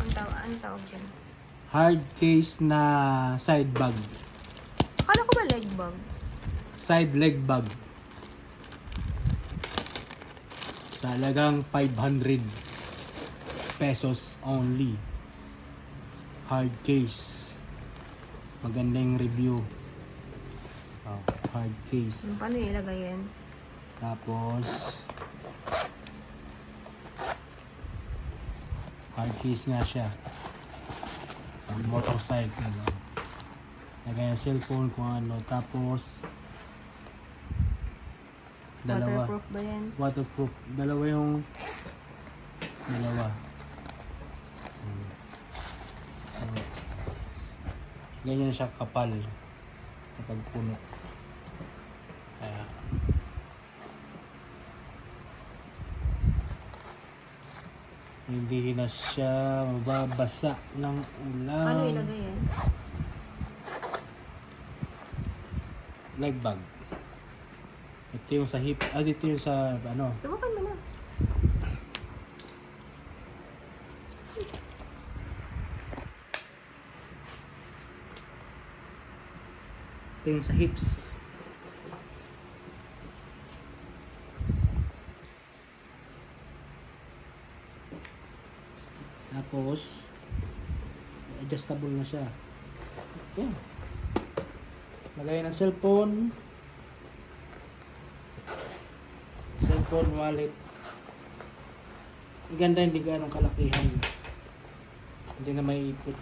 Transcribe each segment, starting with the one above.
Ang tawag dyan? Hard case na side bag. Akala ko ba leg bag? Side leg bag. Sa halagang 500 pesos only. Hard case. Maganda yung review. Oh, hard case. Paano ilagay yan? Tapos hard case nga siya. Ang motorcycle. Oh. Lagay ng cellphone kung ano. Tapos dalawa. Waterproof ba yan? Waterproof. Dalawa. So, ganyan siya kapal kapag puno. Kaya hindi na siya mababasa ng ulan. Paano ilagay yan? Leg bag. Ito yung sa hip. Ito yung sa ano. Subukan mo na. Ito yung sa hips. Tapos adjustable na siya. Yan. Lagay ng cellphone, wallet. Ang ganda, hindi ganong kalakihan. Hindi na may ipot.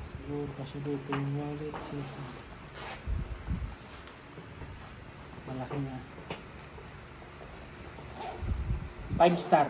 Siguro kasi dito yung wallet. Cellphone. Malaki na. 5 star.